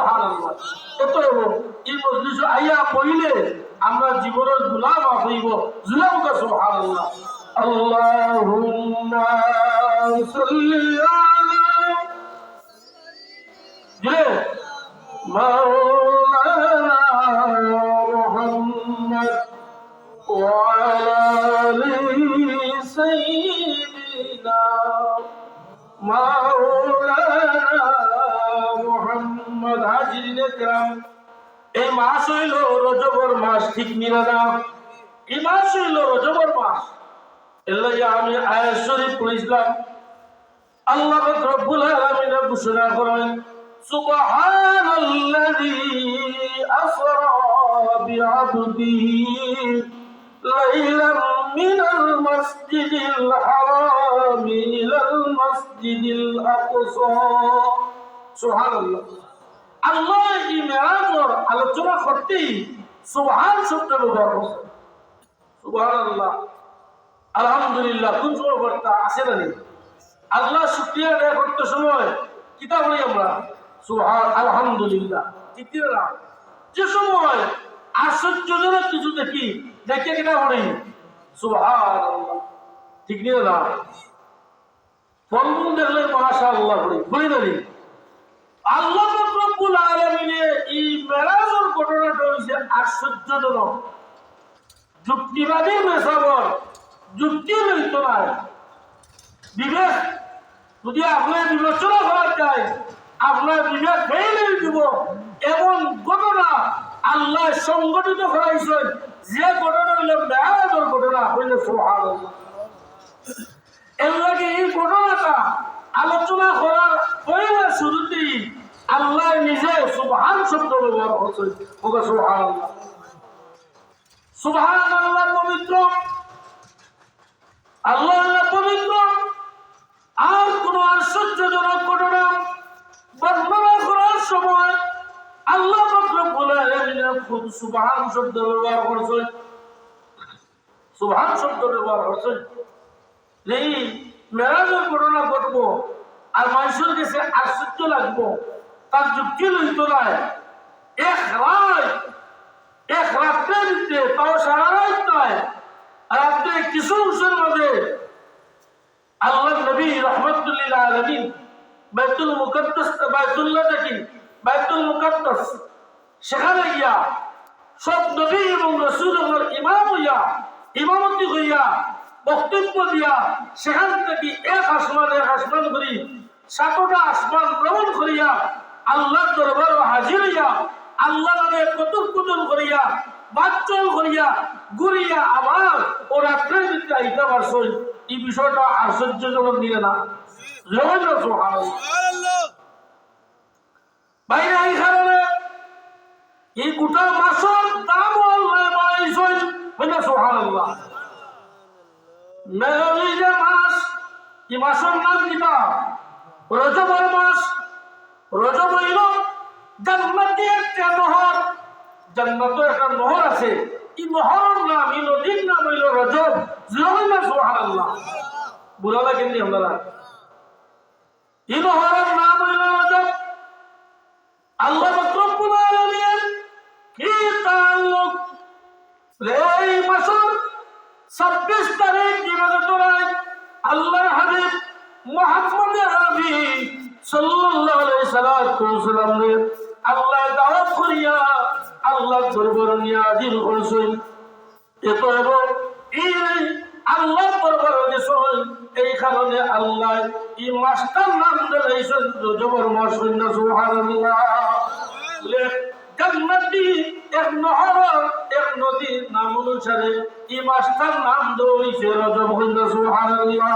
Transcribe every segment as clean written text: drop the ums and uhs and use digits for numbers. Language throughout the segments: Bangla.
সুবহানাল্লাহ। অতএব এই মজলিসে আইয়া পড়িলে আমরা জীবনের গুনাহ মাফ হইব। জুলামকা সুবহানাল্লাহ। আল্লাহুম্মা সাল্লি আলা মাওলানা মুহাম্মদ ওয়া আলা আলি সাইয়্যিদিনা মাওলানা মুহাম্মদ। হাজিরিনে কেরাম, এই মাস হইল রজবর মাস, ঠিক নিরানা। এই মাস হইল রজবর মাস। এর লাগে আমি আয়াত শরীফ পড়িছিলাম। আল্লাহ রব্বুল আলামিন ঘোষণা করেন, সুবহানাল্লাযী আসরা বিআবদিহি লাইলাম মিনাল মাসজিদিল হারামি ইলাল মাসজিদিল আকসা। সুবহানাল্লাহ। আল্লাহ এই মেরাজের আলোচনা করতেই সুবহান শব্দ ব্যবহার করেছেন। সুবহানাল্লাহ, আলহামদুলিল্লাহ। কোন সময় করতে আসে না নেই? আল্লাহ শুকরিয়া আদায় করতে সময় কিতাব বলি আমরা সুবহান আলহামদুলিল্লাহ। ঠিক না? যে সময় আশ্চর্যজনক কিছু দেখি, দেখে কিনা পড়ি সুবহানাল্লাহ। ঠিক না? ফলমূল দেখলে মাশাআল্লাহ পড়ি, বলি না? আল্লাহ রব্বুল আলামিনের এই মেরাজের ঘটনাটা হইছে আশ্চর্যজনক। যুক্তিবাদী মেসাবর যুক্তি লইত না। বিবেক যদি আপনার বিবেচনা করা যায়, আপনার বিবেক ফেলে দিব। এমন ঘটনা আল্লাহ সংগঠিত করাইছেন, যে ঘটনা হইল মেরাজের ঘটনা, হইলে সুবহানাল্লাহ। এর লাগে এই ঘটনাটা আলোচনা করার পরে শুরুতেই আল্লাহ নিজে সুবহান শব্দ ব্যবহার করছেন। সুবহানাল্লাহ। সুবহানাল্লাহ পবিত্র, আল্লাহ পবিত্র। আর কোন আশ্চর্যজনক ঘটনা বর্ণনা করার সময় আল্লাহ রব্বুল আলামিন খুব সুবহান শব্দ ব্যবহার করছেন। সুবহান শব্দ ব্যবহার করছেন। এই মেরাজের ঘটনা ঘটবো আর মানুষের কাছে আশ্চর্য লাগবো, তার যুক্তি লইত নাই। এক রাত্রের ভিতরে, তাও সারা রাত নয়, রাত্রে কিছু অংশের মধ্যে আল্লাহ নবী রহমতুল্লিল আলামিন বাইতুল মুকাদ্দাস, বাইতুল্লাহ থেকে বাইতুল মুকাদ্দাস, সেখানে গিয়া সব নবী এবং রাসূলের ইমাম হইয়া, ইমামতি হইয়া, বক্তব্য দিয়া সেখান থেকে এক আসমান করি 7টা আসমান ভ্রমণ করিয়া আল্লাহর দরবারে হাজির হইয়া আল্লাহ নামে কতল করিয়া বাচ্চল করিয়া ঘুরিয়া আবার ও রাত্রের ভিতরে আইতে পারছই। এই বিষয়টা আশ্চর্যজনক নিলে না? সুবহানাল্লাহ। বাইরে এই কারণে এই গোটা মাসের দাম আল্লাহ বাড়াইছেন। সুবহানাল্লাহ। মেঘালয় মাস, এই মাসের নাম কিতা? রজবের মাস। রজব হইল জান্নাতি একটা নহর। জান্নাতে একটা নহর আছে, এই নহরের নাম, এই নদীর নাম হইল রজব। সুবহানাল্লাহ। বুঝা লাগেননি আপনারা? এই নহরের নাম হইল রজব। আল্লাহ রব্বুল আলামিন কি তাআল্লুক এই মাসের 26 তারিখ দিবাগতরায় আল্লাহর হাবিব মুহাম্মদ আরবি সাল্লাল্লাহু আলাইহি সাল্লাম রে আল্লাহ দাওয়াত করিয়া আল্লাহ দরবারে নিয়ে হাজির করেছেন। এতএব এই আল্লাহ দরবারে গেছেন, এই কারণে আল্লাহ এই মাসটার নাম দিয়েছেন রজবের মাস। সুবহানাল্লাহ। জান্নাতি এক নহর, এক নদীর নাম অনুসারে এই মাসটার নাম দেওয়া হয়েছে রজব। সুবহানাল্লাহ।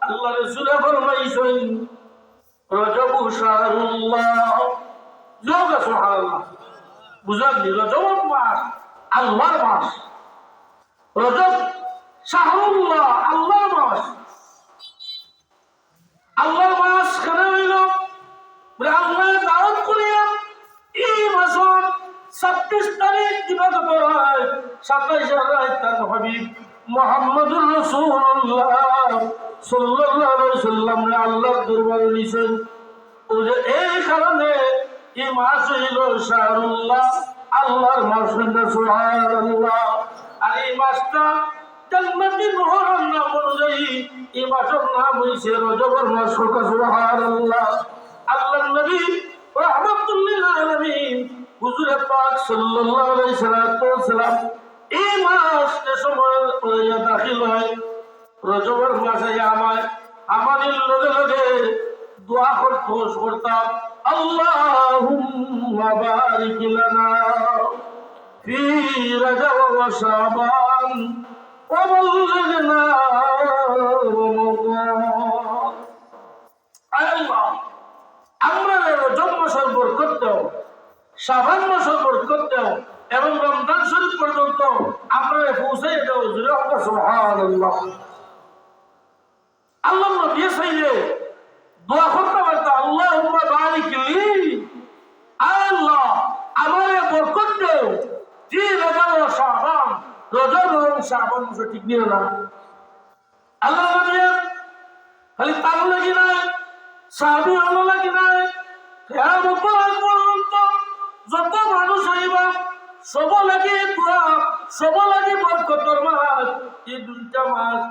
আল্লাহ রাসূল ফরমাইছেন রজবু শাহরুল্লাহ। সুবহানাল্লাহ। বুঝালি? রজব মাস আল্লাহর মাস। রজব শাহরুল্লাহ, আল্লাহর মাস। আল্লাহর মাস কেন হইল? আল্লাহ দাওয়াত করিয়া এই মাসের 26 তারিখ দিবাগত হয় 27 রাত তার হাবিব মুহাম্মদুর রাসূলুল্লাহ সাল্লাল্লাহু আলাইহি ওয়াসাল্লাম আল্লাহর দরবারে নিছেন। ও যে এই কারণে এই মাস হইল শাহরুল্লাহ, আল্লাহর মাস হইল সুবহানাল্লাহ। আর এই মাসটা জান্নাতি মুহররম নাম অনুযায়ী এই মাসের নাম হইছে রজবের মাস। সুবহানাল্লাহ। আল্লাহর নবী রাহমাতুল লিল আলামিন হুজুর পাক সাল্লাল্লাহু আলাইহি সাল্লাম এই মাস যে সময় দাখিল হয় রজবের মাসে আমাদের লগে লগে দোয়া করতাম, আল্লাহুম্মা বারিক লানা ফি রজব ওয়া শাবান ওয়া বাল্লিগনা রমাদান। আল্লাহ, আমরা রজব মাসের বরকত দাও, শাবান মাসের বরকত দাও এবং রমজান শরীফ পর্যন্ত আমরা পৌঁছে দাও। জুড়ে আমরা সুবহানাল্লাহ। আল্লাহ নবী চাইলে দোয়া করতে পারতো, আল্লাহুম্মা বারিক লি, আল্লাহ আমারে বরকত দাও ফি রজব ওয়া শাবান, রজব এবং শাবান মাসে। ঠিক নিও না আল্লাহ নবী খালি তার লাগি নাই, সাহাবী হলো লাগি নাই, কিয়ামত পর্যন্ত যত মানুষ আইবা সব লাগে দোয়া, সব লাগে বরকতের মাস। এই দুইটা মাস,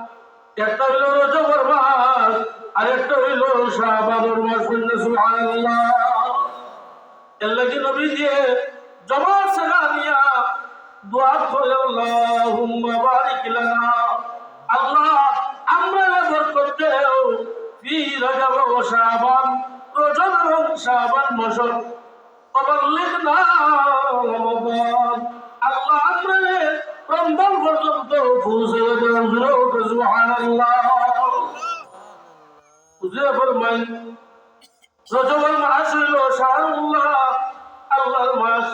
একটা হইল রজবের মাস আর একটা হইল শাবানের মাস। সুবহানাল্লাহ। এর লাগি নবী দিয়ে জমা সেরা নিয়া দোয়া করে, আল্লাহুম্মা বারিক লানা, আল্লাহ আমরা বরকত দাও ফি রজব ওয়া শাবান, রজব এবং শাবান মাস, ওয়া বাল্লিগনা রমাদান, আল্লাহ আমরা রমজান পর্যন্ত পৌঁছে দাও। সুবহানাল্লাহ। হুজুর ফরমান রজবের মাস হইল শাহরুল্লাহ, আল্লাহর মাস,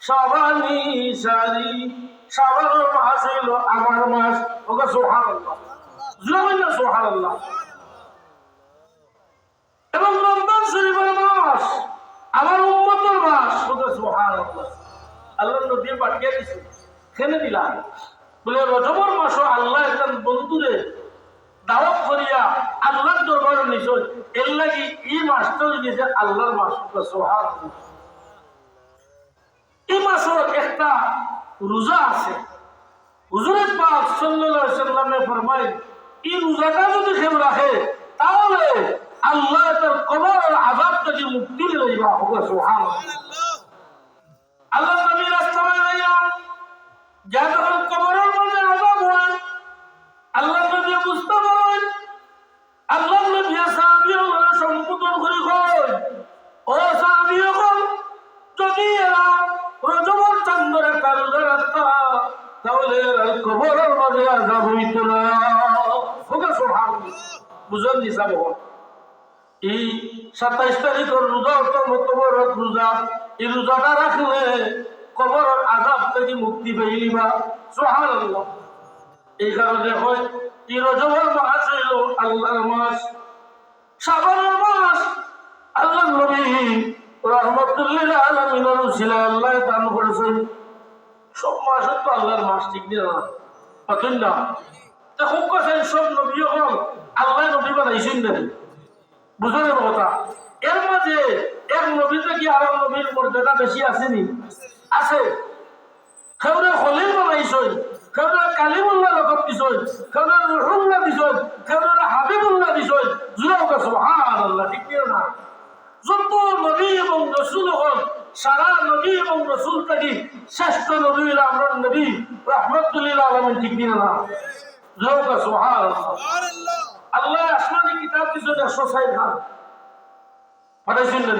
শাবানি শারি, শাবানের মাস হইল আমার মাস। ওকে সুবহানাল্লাহ, জুড়ে সুবহানাল্লাহ। এবং রমজান শরীফের মাস আমার উম্মতের মাস। ওকে সুবহানাল্লাহ। আল্লাহ নবী পাঠিয়ে দিয়েছে, খেলে দিলাম বলে রজবের মাসও আল্লাহ একজন বন্ধুরে দাওয়াত করিয়া আল্লাহর দরবারে নিশ্চয়। এর লাগি এই মাসটা দিয়েছে আল্লাহর মাস। সুবহানাল্লাহ। এই মাসের একটা রোজা আছে। হুজুর পাক সাল্লাল্লাহু আলাইহি সাল্লামে ফরমায়, এই রোজাটা যদি কেউ রাখে তাহলে আল্লাহ তার কবরের আযাব থেকে মুক্তি দিবা। সুবহানাল্লাহ। আল্লাহ নবী রাস্তায় যাইয়া যখন কবরের মধ্যে আযাব হয়, আল্লাহ নবী বুঝতে পারেন, আল্লাহ নবী সাহাবীরা সম্বোধন করে কয়, ও সাহাবীগণ, যদি এরা রজবের চাঁদের কারণে রাস্তা তাহলে কবরের মধ্যে আযাব হইত না। সুবহানাল্লাহ। বুঝুন নিসাব এই 27 তারিখের রোজা অত্যন্ত বড় রোজা। এই রোজাটা রাখলে কবরের আযাব থেকে মুক্তি পাইলিবা। সুবহানাল্লাহ। এই কারণে হয় এই রজবের মাস হইল আল্লাহর মাস, শাবানের মাস আল্লাহর নবী রাহমাতুল লিল আলামিনের উসিলা আল্লাহ দান করেছেন। সব মাস তো আল্লাহর মাস। ঠিক না পাতেন না? দেখুন কাছেন সব নবী হল আল্লাহ নবী বানাইছেন না, বুঝলেন কথা? এর মাঝে এক নবী থেকে আর নবীর মর্যাদা বেশি আসেনি? আছে। কেউরে খলিল বানাইছেন, কেউরে কালিমুল্লাহ রকম দিছেন, কেউরে রুহুল্লাহ দিছেন, কেউরে হাবিবুল্লাহ দিছেন। জুড়ে সুবহানাল্লাহ। ঠিক না? যত নবী এবং রসুল হন, সারা নবী এবং রসুল থেকে শ্রেষ্ঠ নবী হল আমরা নবী রাহমাতুল লিল আলামিন। ঠিক না? জুড়ে সুবহানাল্লাহ। আল্লাহ আসমানি কিতাব দিছেন 106 খান পাঠাইছেন না?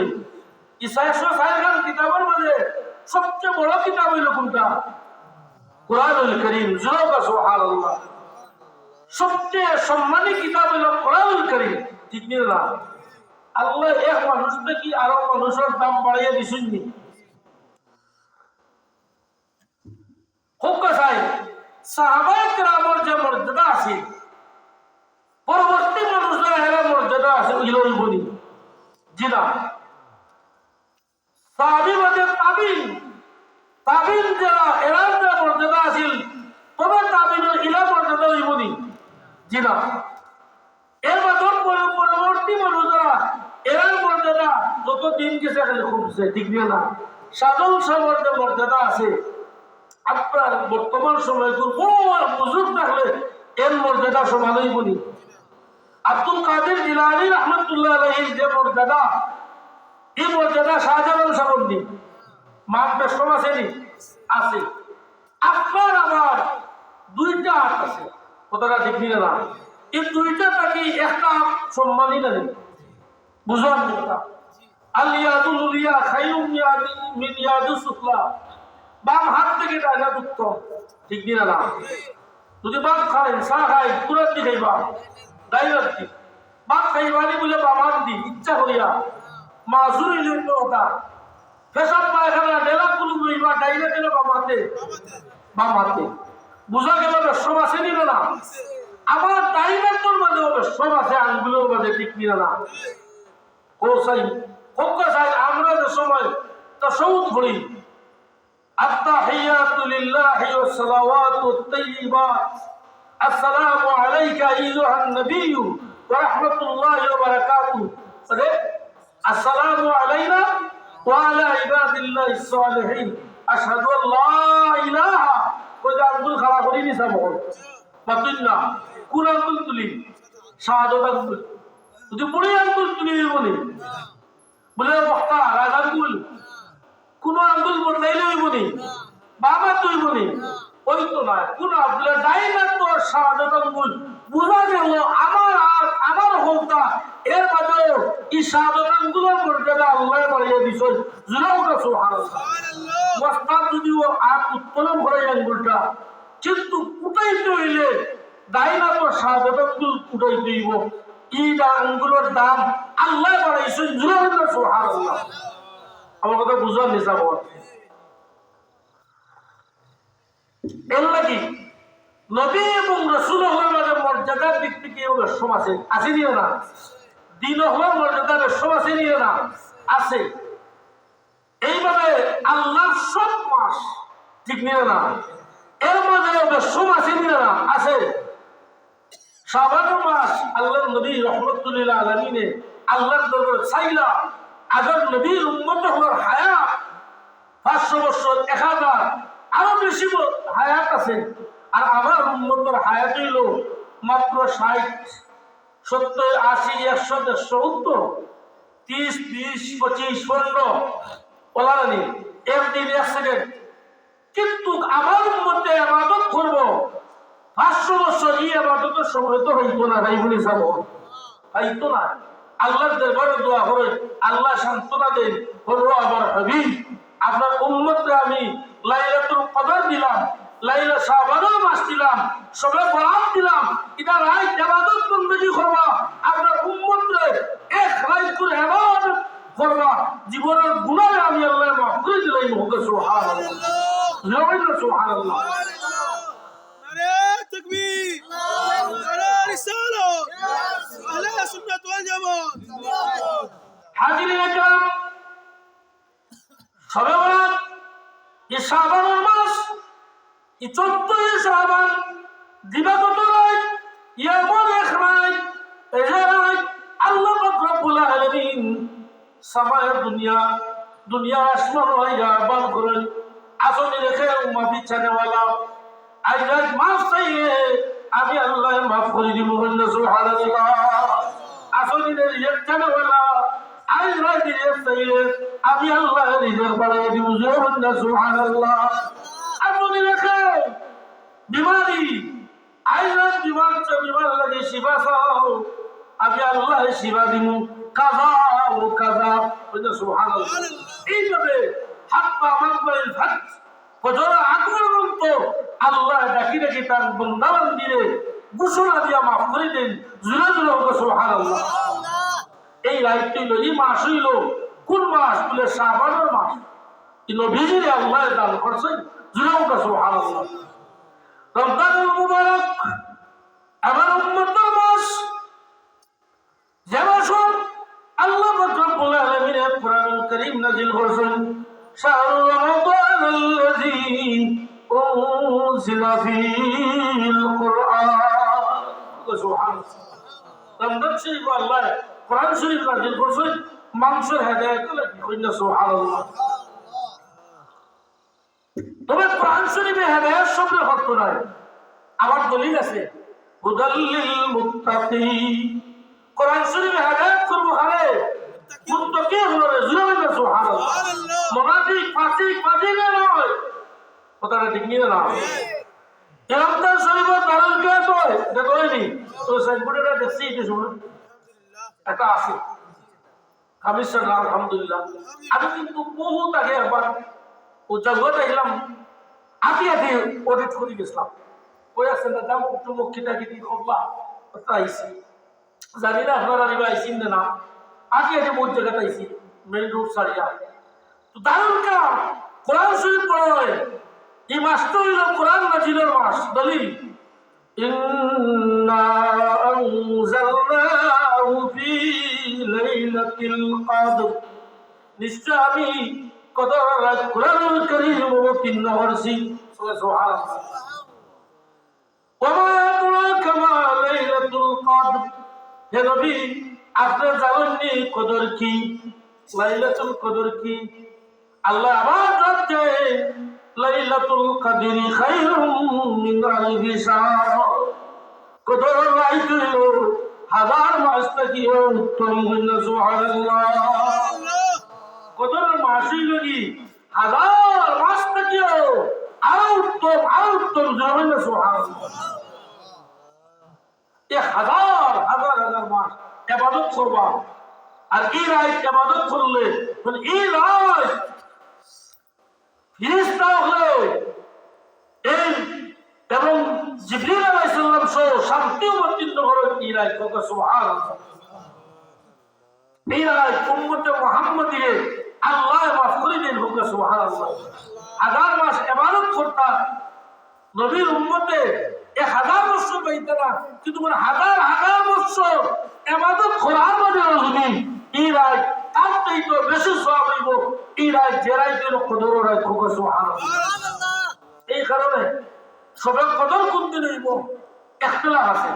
এই 106 খান কিতাবের মধ্যে সবচেয়ে বড় কিতাব হইল কোনটা? কুরআনুল কারীম। জুড়ে সুবহানাল্লাহ। সবচেয়ে সম্মানী কিতাব হইল কুরআনুল কারীম। ঠিক না? আল্লাহ এক মানুষ থেকে আরো মানুষের দাম বাড়িয়ে দিছেননি? খুব কথায় সাহাবায়ে কেরামের যে মর্যাদা আছে, পরবর্তী মানুষরা এরা মর্যাদা আছে ওইগুলো বলি। জি না, সাহাবী বাদে তাবিন, তাবিন যারা এরা যে মর্যাদা আছিল, তবে তাবিনের ইলা মর্যাদা ওই বলি। জি না, এর মাধ্যম পরবর্তী মানুষরা এর মর্যাদা যত দিন গেছে খালি কমছে, ঠিক না? সাধন সাগর যে মর্যাদা আছে আপনার বর্তমান সময়ে বুজুর্গ থাকলে এর মর্যাদা সমানই বলি। আব্দুল কাদের জিলানী রাহমাতুল্লাহ আলাইহির যে মর্যাদা, এই মর্যাদা শাহজালাল সাগর নেই। মাপ বেশম আছে নি? আছে। আপনার আমার দুইটা হাত আছে, কথাটা ঠিক না? এই দুইটা থাকি একটা সম্মানই না নেই, বুঝলাম কথা? আলিয়াদুল উলিয়া খায়রুম মিন ইয়াদিস সুফলা। বাম হাত থেকে ডাইনা উত্তম, ঠিক না? যদি বাম খাই চা খাই কুরাত দি খাইবা ডাইনার দি, বাম খাইবানি বলে বাম হাত দি ইচ্ছা হইয়া মাজুরি লিঙ্গ কথা পেশাব পায়খানা ডেলা কুলু লইবা ডাইনা দিল বাম হাতে, বাম হাতে। বুঝা গেল সব আছে নি না? আমার ডাইনার তোর মাঝে সব আছে, আঙ্গুলের মাঝে, ঠিক না? ও সাই হোক সাই আমরা যে সময় তাসাউদ পড়ি, التحيات لله والصلوات الطيبات السلام عليك أيها النبي ورحمة الله وبركاته السلام علينا وعلى عباد الله الصالحين أشهد أن لا إله وإذا أنتم خلاقوني سامحون بطلنا كون أنتم تلين شهادة أنتم যদি পড়ে আঙ্গুল তুলে বলে বলে বক্তা রাজ আঙ্গুল কোন আঙ্গুল বদলাইলে বলি বাবা তুই বলি ওই তো নয় কোন বলে ডাইনা তো শাহাদাত আঙ্গুল বুঝা গেল আমার আর আমার হোকটা এর মাঝে এই শাহাদাত আঙ্গুলের মর্যাদা আল্লাহ বাড়িয়ে দিয়েছেন। জুড়াও না সুবহানাল্লাহ। ওয়াস্তাদ যদি ও আর উত্তোলন করে আঙ্গুলটা, কিন্তু উঠাইতে হইলে ডাইনা তো শাহাদাত আঙ্গুল উঠাই দিব। ইটা আঙ্গুলের দাম আল্লাহ বাড়াইছেন। জুড়াও না সুবহানাল্লাহ। আমার কথা বুঝার নিসাব এর লাগি নবী এবং রাসূলের মাঝে মর্যাদার দিক থেকে বেশম আছে, আছে নিও না? দিন হওয়ার মর্যাদা বেশম আছে নিও না? আছে। এইভাবে আল্লাহর সব মাস, ঠিক নিও না? এর মাঝে বেশম আছে নিও না? আছে। শাবান মাস আল্লাহর নবী রাহমাতুল্লিল আলামিনে আল্লাহর দরবারে চাইলা আগের নবীর উম্মত হওয়ার হায়াত 500 বছর 1000 আরো বেশি হায়াত আছে, আর আমার উম্মতের হায়াত হইল মাত্র 60 70 80 100 150 30 20 25 15 বলানি একদিন এক সেকেন্ড। কিন্তু আমার উম্মতে ইবাদত করব 500 বছর, এই ইবাদতের সময় তো হইতো না, ভাই বলি যাব হইতো না। আল্লাহর দরবারে দোয়া করে আল্লাহ সান্ত্বনা দেন, বলবো আমার হাবিব আপনার উম্মতকে আমি লাইলাতুল কদর দিলাম, লাইলা শাবানের মাস দিলাম, সবে বরাত দিলাম, এটা রাত ইবাদত বندگی করবা, আপনার উম্মতকে ইখলাস করে ইবাদত করবা, জীবনের গুনাহ আমি আল্লাহ মাফ করে দিলাম। সুবহানাল্লাহ, সুবহানাল্লাহ। নারে তাকবীর, নারে রিসালাত, আহলে সুন্নাত ওয়াল জামাত। হাজিরিন একরাম, শবে বরাত এই শাবানের মাস, এই 14 শাবান দিবাগত রাত, এমন এক রাত, এই রাত আল্লাহ পাক রব্বুল আলামিন সামায়ে দুনিয়া আসমান হইয়া বান করেন আসনি রেখে মাফি চানেওয়ালা আজ রাত মাফ চাইলে আমি আল্লাহ মাফ করে দিব। সুবহানাল্লাহ। আসনি রেখে চানেওয়ালা আজ রাত রেখে চাইলে আমি আল্লাহ রিজক বাড়াই দিব। সুবহানাল্লাহ। আসনি রেখে বিমারি আজ রাত বিমার লাগে শিবা চাও, আমি আল্লাহ শিবা দিব। কাজা ও কাজা, সুবহানাল্লাহ। এইভাবে হাত্তা মাগরিল ফাজ ফজরের আগ পর্যন্ত আল্লাহ ডাকি ডাকি তার বান্দাবান্দিরে ঘোষণা দিয়া মাফ করে দেন। জুড়ে জুড়ে হোক সুবহানাল্লাহ। এই রাতটি হইল, এই মাস হইল কোন মাস বলে শাবানের মাস, কিন্তু নবীজিরে আল্লাহ দান করছেন। জুড়ে হোক সুবহানাল্লাহ। রমজানুল মুবারক আমার উম্মতের মাস, যে মাসে আল্লাহ রাব্বুল আলামিন কোরআনুল কারীম নাযিল করেছেন। শাহরু রমাদানাল্লাযী উনজিলা ফীহিল কুরআন। সুবহানাল্লাহ। রমজান শরীফ আল্লাহ কোরআন শরীফ নাযিল করছেন মানুষের হেদায়েত লাগি কইনা সুবহানাল্লাহ। তবে কোরআন শরীফে হেদায়েত শব্দের অর্থ নাই। আমার দলিল আছে হুদাল্লিল মুত্তাকিন। কোরআন শরীফে হেদায়েত করব কারে? মুত্তাকি হলে জুড়ে সুবহানাল্লাহ। মুনাফিক ফাসিক ফাজিলে নয়। কথাটা ঠিক নিয়ে না। রমজান শরীফ দারুল কিয়াত হয় দেখোইনি তো সাইনবোর্ডটা দেখছি এই সময় এটা আছে কামিশন আলহামদুলিল্লাহ। আমি কিন্তু বহুত আগে একবার ও জগতে এলাম আতি অডিট করে গেছিলাম ওই আছেন না দাম টুমুক কিটা কিটি খববা কথা আইছি জানি না আপনারা নিবা আইসিন না আতি বহুত জায়গাতে আইছি মেইন রোড সারিয়া তো দারুল কিয়াত কোরআন শরীফ পড়ে এই মাসটা হইল কোরআন নাজিলের মাস। দলিল ইন্না আনজালনাহু ফি লাইলাতিল কদর। নিশ্চয় আমি কদর রাত কোরআনুল কারীম অবতীর্ণ করছি। সুবহানাল্লাহ। ওয়া মা আদরাকা মা লাইলাতুল কদর। হে নবী আপনি জানেননি কদর কি? লাইলাতুল কদর কি? আল্লাহ আবার বলতে লাইলাতুল কদরি খায়রুম মিন আলফি শাহর। কদর রাত হইল হাজার মাস থেকে উত্তম। সুবহানাল্লাহ। কদর মাস হইল কি হাজার মাস থেকে আরো উত্তম জমিন। সুবহানাল্লাহ। এই হাজার হাজার হাজার মাস ইবাদত করবা আর এই রাত ইবাদত করলে এই রাত ফিরিস্তা হলে এই এবং জিবরিল আলাইহিস সালাম সহ শান্তি অবতীর্ণ করেন এই রাত। সুবহানাল্লাহ। এই রাত উম্মতে মুহাম্মাদিয়ে আল্লাহ মাফ করে দেন। সুবহানাল্লাহ। হাজার মাস ইবাদত করতা নবীর উম্মতে 1000 বছর পাইতে না কিন্তু হাজার হাজার বছর ইবাদত করার মানে যদি এই রাত তার তো বেশি সওয়াব হইব এই রাত যে রাত হলো কদর রাত। সুবহানাল্লাহ। এই কারণে সবে কদর কোন দিন হইব ইখতিলাফ আছে।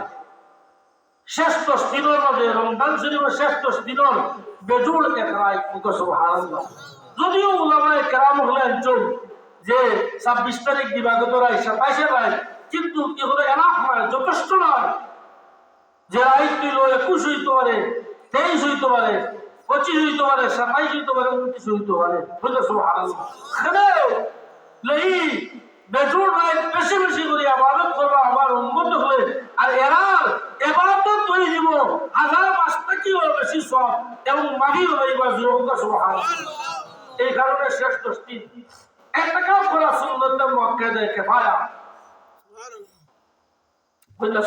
শেষ 10 দিনের মধ্যে রমজান শরীফের শেষ 10 দিনের বেজুড় এক রাত। সুবহানাল্লাহ। যদিও উলামায়ে কেরাম হলে অঞ্চল যে 26 তারিখ দিবাগত রাত 27 রাত কিন্তু এগুলো এনাফ নয়, যথেষ্ট নয়। যে রাত দিল 21 হইতে পারে, 23 হইতে পারে, 25 হইতে পারে, 27 হইতে পারে, 29 হইতে পারে। সুবহানাল্লাহ। এই বেজুর রাত বেশি বেশি করে ইবাদত করবা আমার উম্মত হলে আর এরার ইবাদত করে দিব হাজার মাস থেকেও বেশি সওয়াব এবং মাগি হইবা জুরুকা। সুবহানাল্লাহ। এই কারণে শেষ 10 দিন ইতিকাফ করা সুন্নাতে মুআক্কাদা কিফায়া।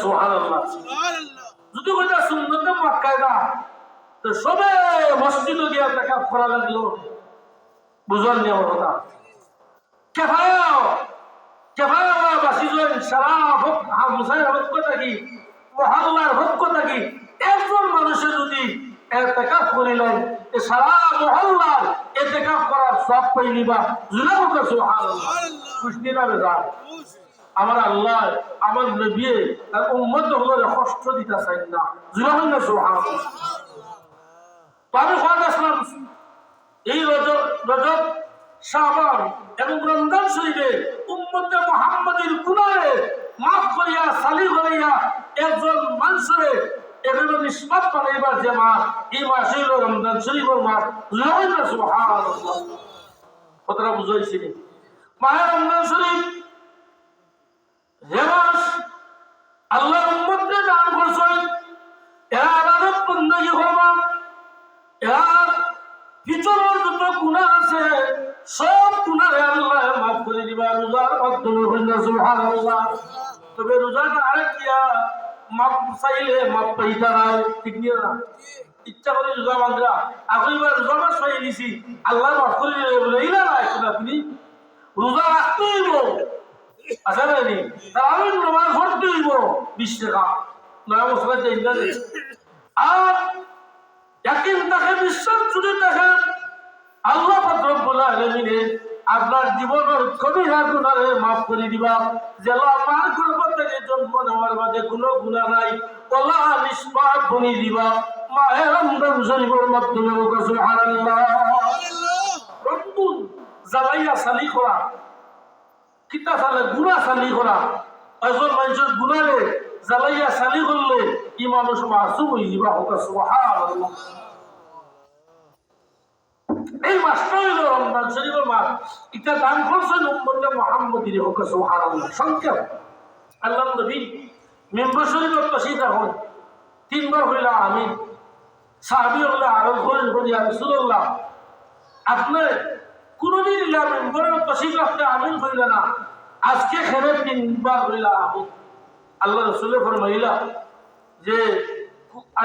সুবহানাল্লাহ। যদি কইতা সুন্নাতে মুআক্কাদা তো সবে মসজিদে গিয়ে ইতিকাফ করা লাগলো বুঝার নিয়ম কথা। কিফায়া কিফায়া বাসি জোন সারা মুসাইর হক থাকি মহল্লার হক থাকি একজন মানুষের যদি ইতিকাফ করিলেন সারা মহল্লার ইতিকাফ করার সওয়াব পাইলিবা। জুলাবুকা। সুবহানাল্লাহ। খুশি না বেজার? আমার আল্লাহ আমার নবী আর উম্মত হলে কষ্ট দিতে চাই না। জুলাবুকা। সুবহানাল্লাহ। আমি খোয়াদাসলাম এই রজব শাবান এবং রমজান শরীফে উম্মতে মুহাম্মাদের গুনাহে মাফ করিয়া সালি করিয়া একজন মানুষের এগুলো নিষ্পাপ বানাইবার যে মাস এই মাস হইল রমজান শরীফের মাস। সুবহানাল্লাহ। কথাটা বুঝাইছি মাহে রমজান শরীফ যে মাস আল্লাহ উম্মতকে দান করছেন এরা ইবাদত বندگی করবা এর ভিতরের যত গুনাহ আছে সব গুনাহ আল্লাহ মাফ করে দিবা রোজার মাধ্যমে। সুবহানাল্লাহ। তবে রোজাটা আরেকিয়া মাপ চাইলে মাপ পাইতা না। ঠিক নিয়ে না ইচ্ছা করে রোজা ভাঙা আগেবার রোজা মাস পাই দিছি আল্লাহ মাফ করে দিলে বলে ইলা না আপনি রোজা রাখতে হইব আচ্ছা নানি তার আমি নামাজ পড়তে হইব 20 টাকা নয়া মশলা চাই না। আর ইয়াকিন থাকে বিশ্বাস যদি থাকে আল্লাহ পাক রব্বুল আলামিন আপনার জীবনের কবিরা গুনাহে মাফ করে দিবা। যেন আমার গর্ভ থেকে জন্ম নেওয়ার বাদে কোনো গুনাহ নাই আল্লাহ নিষ্পাপ বনি দিবা মাহে রমজান শরীফের মাধ্যমে সুবহানাল্লাহ রব্বুল জালাইয়া সালি করা কিতা সালে গুনাহ সালি করা একজন মানুষের গুনারে জালাইয়া সালি করলে ই মানুষ মাসুম হয়ে যাবা সুবহানাল্লাহ। এই মাসটা হইল রমজান শরীফের মাস, এটা দান করছেন উম্মতে মুহাম্মদীর হোক সুবহানাল্লাহ। সংক্ষেপ আল্লাহ নবী মেম্বার শরীফের তশরিফ হন, তিনবার হইলা আমিন। সাহাবী হলে আরো করেন ইয়া রাসূলুল্লাহ, আপনি কোনদিন ইলা মেম্বারের তশরিফ রাখতে আমিন হইলা না, আজকে খেলে তিনবার হইলা আমিন। আল্লাহ রাসূলে ফরমাইলা যে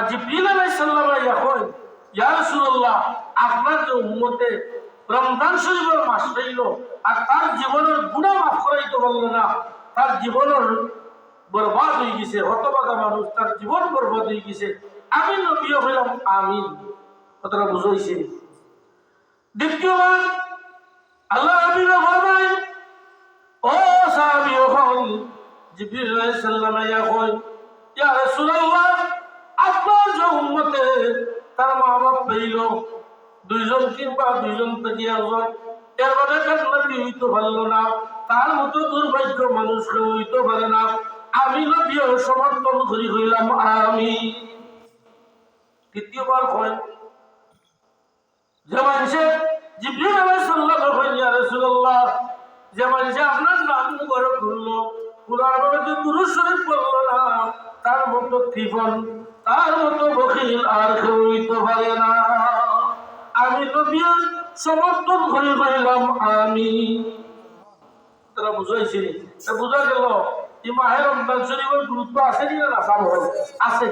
জিবরিল আলাইহিস সালাম ইয়া কয় ইয়া রাসূলুল্লাহ, আপনার যে উম্মতে রমজান শরীফের মাস হইল আর তার জীবনের গুনাহ মাফ করাইতে পারল না, তার জীবনের বরবাদ হয়ে গেছে, হতভাগা মানুষ, তার জীবন বরবাদ হয়ে গেছে, আমি নবীও হইলাম আমিন। কথাটা বুঝাইছে। দ্বিতীয়বার আল্লাহ নবীর ফরমায় ও সাহাবী হল জিবরিল আলাইহিস সালাম ইয়া কয় ইয়া রাসূলুল্লাহ, আপনার যে উম্মতে তার মা বাপ পেইল দুইজন কিংবা দুইজন থেকে একজন, এর মানে কান্নাতি হইতে পারলো না, তার মতো দুর্ভাগ্য মানুষ কেউ হইতে পারে না, আমি নবীও সমর্থন করি হইলাম আমি। তৃতীয়বার কয় যে মানুষে জিবরিল আলাইহিস সালাম কয় ইয়া রাসূলুল্লাহ, যে মানুষে আপনার নাম মুবারক করলো পুরার মধ্যে দুরূদ শরীফ পড়লো না, তার মতো কৃপণ, তার মতো বখিল আর কেউ হইতে পারে না, আমি নবী সমর্থন করে কইলাম আমি। তারা বুঝাইছি, বুঝা গেল এই মাহে রমজান শরীফের গুরুত্ব আছে না না? আছে।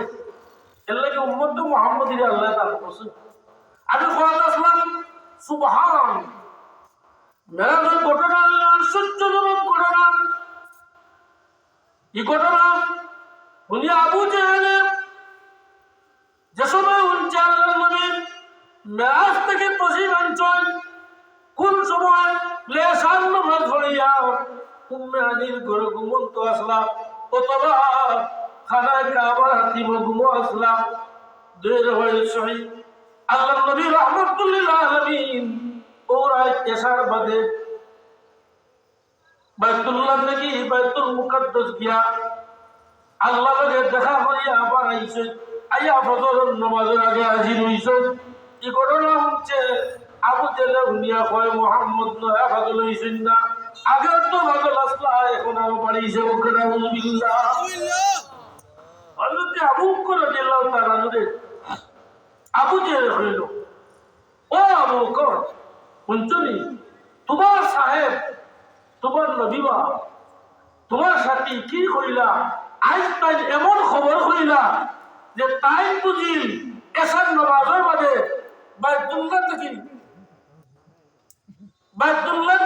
এর লাগে উম্মত মুহাম্মদীর আল্লাহ দান করছে। আমি কথা আসলাম সুবহান, মেরাজের ঘটনা আশ্চর্যজনক ঘটনা। এই ঘটনা উনি আবু জেহেলে যে সময় উনছে আল্লাহ নবী মেরাজ থেকে তশরিফ আনছেন, কোন সময় লেসান নামাজ পড়িয়া উম্মে হানির ঘরে ঘুমন্ত আসলাম, অথবা খানায় কাবার হাতিম ঘুমো আসলাম, দুই রহয় সহি আল্লাহ নবী রাহমাতুল্লিল আলামিন ওরাই এশার বাদে বাইতুল্লাহ থেকে বাইতুল মুকাদ্দাস গিয়া আল্লাহ লগে দেখা করিয়া আবার আইছে, আইয়া ফজরের নামাজের আগে হাজির হইছে। এই ঘটনা হচ্ছে আবু জেলে উনিয়া কয় মুহাম্মদ নয়া পাগল হইছেন না, আগে তো পাগল আসলা, এখন আরো বাড়িয়েছে। ওখানে আউযুবিল্লাহ হযরত আবু বকর রাদিয়াল্লাহু তাআলা আনহু আবু জেলে হইল, ও আবু বকর শুনছনি, তোমার সাহেব তোমার নবীবা তোমার সাথে কি কইলা, আজ তাই এমন খবর কইলা যে তাই বুঝি এসার নামাজের বাদে বাইতুল্লাহ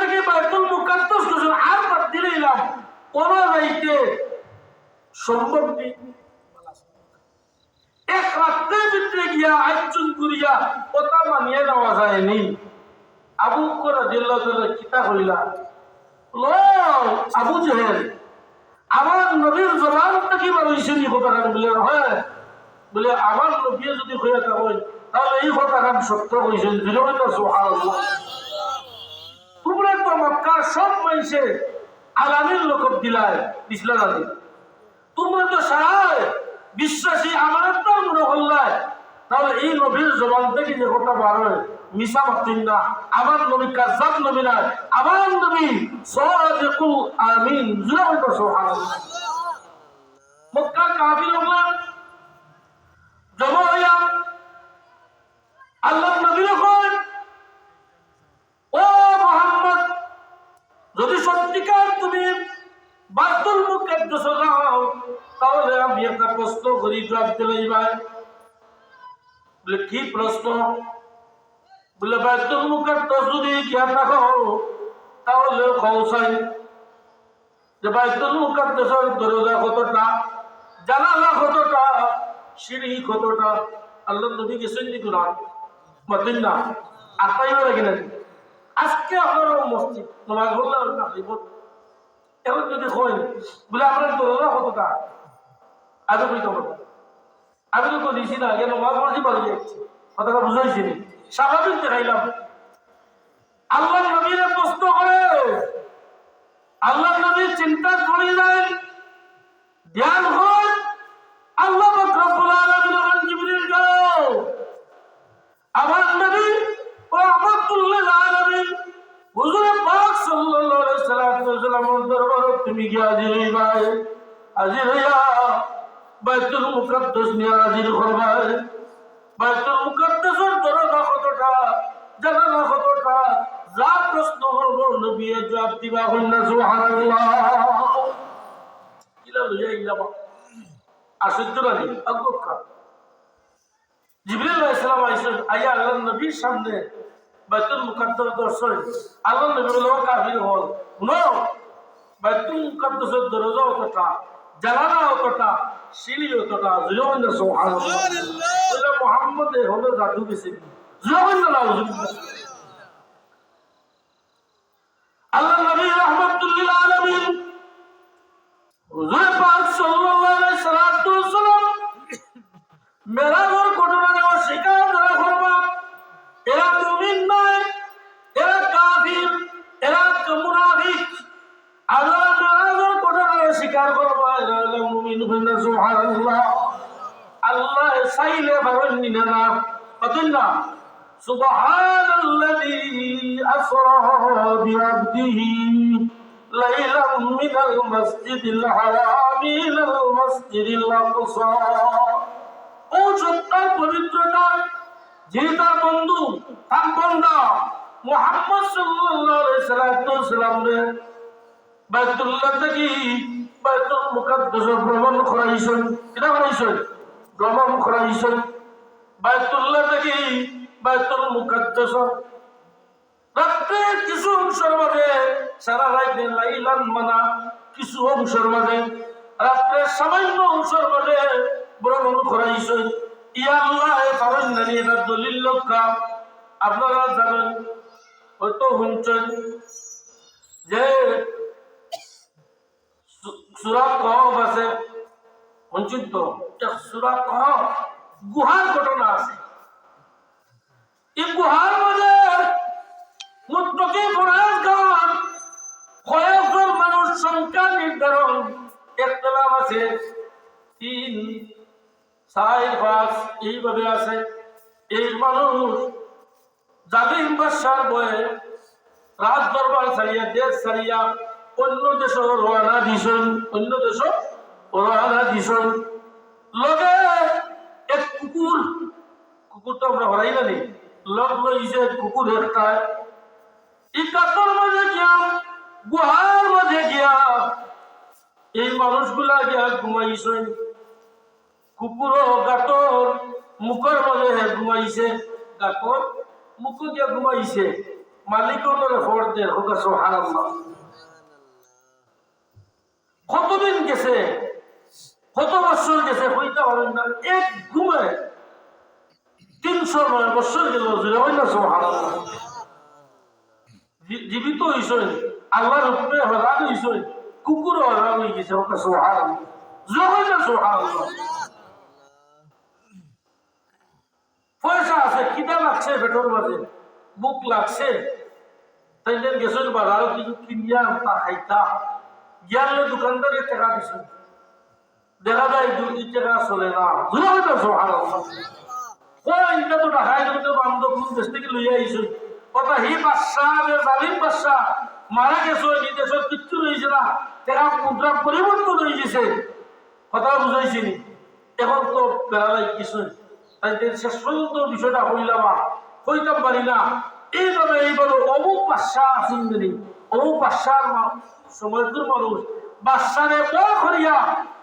থেকে বাইতুল মুকাদ্দাস গেছেন, আর বাদ দিলাম কোন রাইতে সম্ভব নেই। এক রাত্রের ভিতরে গিয়া আয়োজন করিয়া কথা মানিয়ে নেওয়া যায়নি। আবু বকর রাদিয়াল্লাহু তাআলা কিতা কইলা, লো আবু জেহেল, আমার নবীর জবান থেকে বাড়িয়েছেন এই কথাটা বলে, হয় বলে আমার নবী যদি হয়ে থাকেন তাহলে এই কথাটা সত্য হয়েছেন। সুবহানাল্লাহ। তোমরা তো মক্কার সব মানুষে আলামিন লোকব দিলায় দিসলা না, তোমরা তো সারা বিশ্বাসী আমার তো মনে হল্লায়, তাহলে এই নবীর জবান থেকে যে কথা বার হয় মিশা মাত্রিন না, আমার নবী কাযাব নবী না, আমার নবী সাদিকুল আমিন। সুবহানাল্লাহ। মক্কা কাফিররা জমা হইয়া আল্লাহ নবী কয়, ও মুহাম্মদ, যদি সত্যিকার তুমি বাইতুল মুকাদ্দাস যাও তাহলে আমি একটা প্রশ্ন করি, জবাব দিলাইবা। বলে কি প্রশ্ন? বলে বাইতুল মুকাদ্দাস যদি গিয়া থাকো তাহলে খৌসাই যে বাইতুল মুকাদ্দাসের দরজা কতটা, জানালা কতটা, সিঁড়ি কতটা। আল্লাহ নবী গেছেন নি কোরআন মাতেন না, আর তাইও লাগে না। আজকে আপনার মসজিদ নামাজ পড়লে না এখন যদি হয় বলে আপনার দরজা কতটা, আগে বলতে হবে আমি তো বলিছি না কেন মাছ মাঝি পারি যাচ্ছি কথাটা বুঝাইছি নি স্বাভাবিক দেখাইলাম আল্লাহ নবীরে প্রশ্ন করে আল্লাহ নবী চিন্তা করে যায় ধ্যান হয় আল্লাহ পাক রব্বুল আলামিন বলেন জিবরিল যাও আমার নবী রাহমাতুল লিল আলামিন হুজুর পাক সাল্লাল্লাহু আলাইহি ওয়াসাল্লামের দরবারে তুমি কি হাজির হইবাই হাজির হইয়া বাইতুল মুকাদ্দাস নিয়ে হাজির করবাই বাইতুল মুকাদ্দাসের দরজা কতটা জানালা কতটা যা প্রশ্ন করব নবী জবাব দিবা হইনা সুবহানাল্লাহ ইলা লইয়া ইলা আশ্চর্য লাগে অজ্ঞা জিবরিল আলাইহিস সালাম আইসেন আয়া আল্লাহর নবীর সামনে বাইতুল মুকাদ্দাস দর্শন আল্লাহ নবী বলল কাফির হল শুনো বাইতুল মুকাদ্দাসের দরজা কতটা জানালা কতটা সিঁড়ি কতটা জুলুন সুবহানাল্লাহ এটা মুহাম্মদ হলো জাদু বেশি জুলুন নাউজুবিল্লাহ আল্লাহ নবী রাহমাতুল লিল আলামিন হুজুর পাক সাল্লাল্লাহু আলাইহি ওয়াসাল্লাম মেরাজের ঘটনা স্বীকার করা করবা এরা মুমিন নয় এরা কাফির এরা মুনাফিক আল্লাহ মেরাজের ঘটনা স্বীকার করবা এরা মুমিন হইনা সুবহানাল্লাহ আল্লাহ চাইলে পারেননি না পাতেন সুবহানাল্লাযী আসরা বিআবদিহি লাইলাম মিনাল মাসজিদিল হারাম ইলাল মাসজিদিল আকসা ও সত্তার পবিত্রতা যিনি তার বন্ধু তার বান্দা মুহাম্মদ সাল্লাল্লাহু আলাইহি ওয়াসাল্লাম বাইতুল্লাহ থেকে বাইতুল মুকাদ্দাস ভ্রমণ করাইছেন এটা করাইছেন ভ্রমণ করাইছেন বাইতুল্লাহ থেকে বাইতুল মুকাদ্দাস রাত্রে কিছু অংশের মাঝে সারা রাতে লাইলান মানা কিছু অংশের মাঝে রাত্রে সামান্য অংশের মাঝে ভ্রমণ করাইছেন ইয়া আল্লাহ পারেন না এটা দলিল লক্ষ্য আপনারা জানেন হয়তো শুনছেন যে সূরা কহফ আছে শুনছেন তো সূরা কহফ গুহার ঘটনা আছে এই গুহার মাঝে মুত্তাকি পরহেজগার কয়েকজন মানুষ সংখ্যা নির্ধারণ ইখতিলাফ আছে 3 4 5 এইভাবে আছে এই মানুষ জালিম বাদশার বয়ে রাজ দরবার ছাড়িয়া দেশ ছাড়িয়া অন্য দেশ রওনা দিছেন অন্য দেশ রওনা দিছেন লগে এক কুকুর তো আমরা হরাই জানি লগ লইছে কুকুর একটা এই কাতর মাঝে গিয়া গুহার মাঝে গিয়া এই মানুষগুলা গিয়া ঘুমাইছেন কুকুর গাতর মুখের মাঝে ঘুমাইছে গাতর মুখ গিয়া ঘুমাইছে মালিক ফোর দে হোকা সুবহানাল্লাহ কতদিন গেছে কত বছর গেছে হইতে পারেন না এক ঘুমে 300 বছর গেল হয় না সুবহানাল্লাহ জীবিত হইছেন আল্লাহর হুকুমে হলাদ হইছেন কুকুর হলাদ হয়ে গেছে হোকা সুবহানাল্লাহ জয় না সুবহানাল্লাহ পয়সা আছে কিনা লাগছে পেটর মাঝে বুক লাগছে তাই গেছেন বাজারও কিছু কিনিয়া তা খাইতা গিয়ালে দোকানদারে টাকা দিছে দেখা যায় 2 টাকা চলে না জয় না সুবহানাল্লাহ কই এটা তো ঢাকায় তো বান্ধব কোন দেশ থেকে লইয়া আইছে কথা হি বাদশাহ জালিম বাদশাহ মারা গেছে নিদেশ কিচ্ছু রইছে না টাকা মুদ্রা পরিবর্তন হয়ে গেছে কথা বুঝাইছি নি এখন তো বেড়ালাই কিছু তাই শেষ পর্যন্ত বিষয়টা হইলাম হইতাম পারি না এইভাবে অমুক বাদশাহ আসুন দিনি অমুক বাদশার সময়পুর মানুষ বাদশারে বড় করিয়া